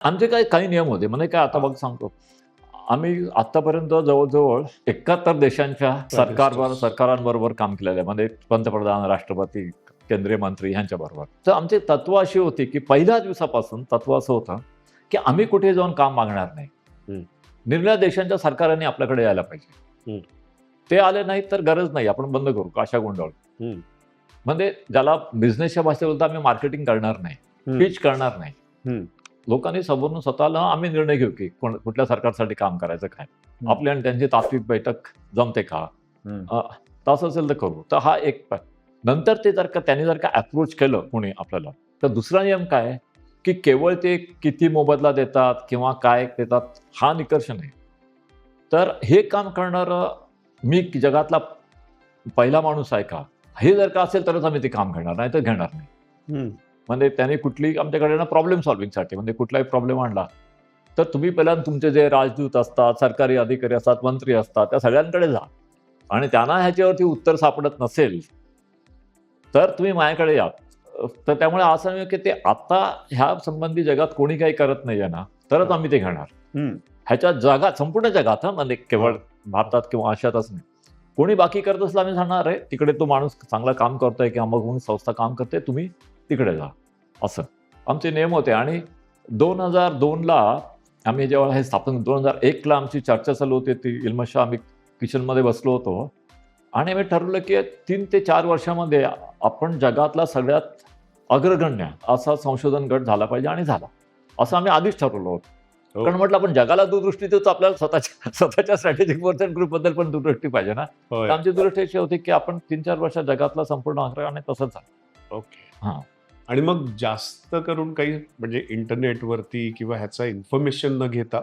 आमचे काही काही नियम होते. म्हणजे काय आता बघ सांगतो. आम्ही आत्तापर्यंत जवळ-जवळ 71 देशांच्या सरकारांबरोबर काम केलेलं आहे. म्हणजे पंतप्रधान, राष्ट्रपती, केंद्रीय मंत्री ह्यांच्याबरोबर. तर आमची तत्त्व अशी होती, की पहिल्या दिवसापासून तत्त्व असं होतं, की आम्ही कुठे जाऊन काम मागणार नाही. हं. निर्णय देशांच्या सरकारांनी आपल्याकडे यायला पाहिजे. हं. ते आले नाही तर गरज नाही. आपण बंद करू काशा गोंधळ. हं. म्हणजे ज्याला बिझनेसच्या भाषेत बोलतो आम्ही मार्केटिंग करणार नाही. हं. पिच करणार नाही. हं. लोकांनी समोरून स्वतःला आम्ही निर्णय घेऊ की कुठल्या सरकारसाठी काम करायचं काय. आपली आणि त्यांची तात्विक बैठक जमते का? हं. तसं असेल तर करू. तर हा एक नंतर ते त्यांनी जर का अप्रोच केलं कोणी आपल्याला, तर दुसरा नियम काय आहे, की केवळ ते किती मोबदला देतात किंवा काय देतात हा निकष नाही. तर हे काम करणारं मी जगातला पहिला माणूस आहे का? हे जर का असेल तरच आम्ही ते काम घेणार, नाही तर घेणार नाही. हं. म्हणजे त्याने कुठली आमच्याकडे ना प्रॉब्लेम सॉल्व्हिंगसाठी म्हणजे कुठलाही प्रॉब्लेम आणला, तर तुम्ही पहिल्यांदा तुमचे जे राजदूत असतात, सरकारी अधिकारी असतात, मंत्री असतात, त्या सगळ्यांकडे जा आणि त्यांना ह्याच्यावरती उत्तर सापडत नसेल, तर तुम्ही माझ्याकडे या. तर त्यामुळे असं नाही की ते आता ह्या संबंधी जगात कोणी काही करत नाहीये ना, तरच आम्ही ते घेणार. हं. ह्याच्या जगात संपूर्ण जगात म्हणजे केवळ भारतात किंवा आशियातच नाही. कोणी बाकी करत असलं आम्ही सांगणार आहे, तिकडे तो माणूस चांगला काम करतोय किंवा मग म्हणून संस्था काम करते, तुम्ही तिकडे जा. असं आमचे नियम होते आणि 2002ला आम्ही जेव्हा हे स्थापन 2001ला आमची चर्चा चालू होती ती इल्मशा आम्ही किचनमध्ये बसलो होतो आणि आम्ही ठरवलं की 3 ते 4 वर्षामध्ये आपण जगातला सगळ्यात अग्रगण्य असा संशोधन गट झाला पाहिजे आणि झाला. असं आम्ही आधीच ठरवलं होतं. हो. कारण म्हटलं आपण जगाला दूरदृष्टी देतो तर आपल्याला स्वतःच्या स्ट्रॅटेजिक वर्चन ग्रुपबद्दल पण दूरदृष्टी पाहिजे ना. होय. तर आमची दूरदृष्टी अशी होती की आपण 3-4 वर्षात जगातला संपूर्ण अग्र आणि तसंच झालं. ओके. हां. आणि मग जास्त करून काही म्हणजे इंटरनेटवरती किंवा ह्याचा इन्फॉर्मेशन न घेता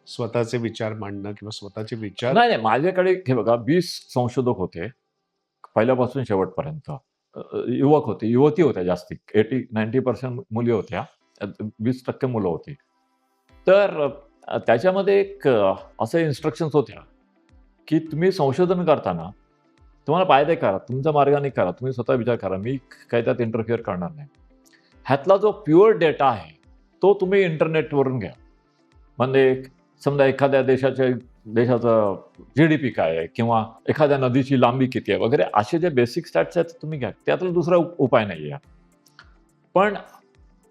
स्वतःचे विचार मांडणं किंवा स्वतःचे विचार नाही, माझ्याकडे हे बघा 20 संशोधक होते. पहिल्यापासून शेवटपर्यंत. युवक होते, युवती होत्या जास्ती. 80-90% मुली होत्या. 20% मुलं होती. तर त्याच्यामध्ये एक असे इन्स्ट्रक्शन्स होत्या, की तुम्ही संशोधन करताना तुम्हाला पाहिजे करा, तुमच्या मार्गाने करा. तुम्ही स्वतः विचार करा. मी काही त्यात इंटरफिअर करणार नाही. ह्यातला जो प्युअर डेटा आहे, तो तुम्ही इंटरनेटवरून घ्या. म्हणजे समजा एखाद्या देशाचं जी-डी-पी काय आहे किंवा एखाद्या नदीची लांबी किती आहे वगैरे असे जे बेसिक स्टॅट्स आहेत तुम्ही घ्या. त्यातला दुसरा उपाय नाही आहे. पण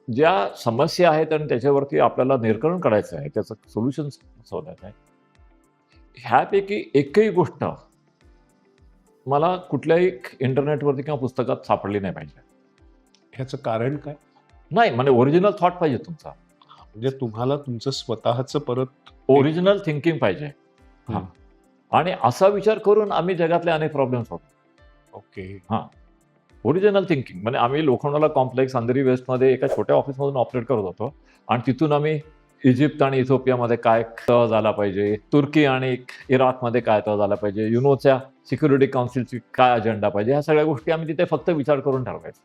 ज्या समस्या आहेत आणि त्याच्यावरती आपल्याला निराकरण करायचं आहे, त्याचं सोल्युशन शोधायचं आहे. ह्यापैकी एकही गोष्ट मला कुठल्याही इंटरनेटवरती किंवा पुस्तकात सापडली नाही पाहिजे. ह्याचं कारण काय? नाही म्हणजे ओरिजिनल थॉट पाहिजे तुमचा. म्हणजे तुम्हाला तुमचं स्वतःचं परत ओरिजिनल थिंकिंग पाहिजे. हां. आणि असा विचार करून आम्ही जगातले अनेक प्रॉब्लेम्स सोडवतो. ओके. ओरिजिनल थिंकिंग म्हणजे आम्ही लोखंडाला कॉम्प्लेक्स अंधेरी वेस्टमध्ये एका छोट्या ऑफिसमधून ऑपरेट करत होतो आणि तिथून आम्ही इजिप्त आणि इथिओपियामध्ये काय तह झाला पाहिजे, तुर्की आणि इराकमध्ये काय तह झाला पाहिजे, युनोच्या सिक्युरिटी काउन्सिलची काय अजेंडा पाहिजे, ह्या सगळ्या गोष्टी आम्ही तिथे फक्त विचार करून ठरवायचो.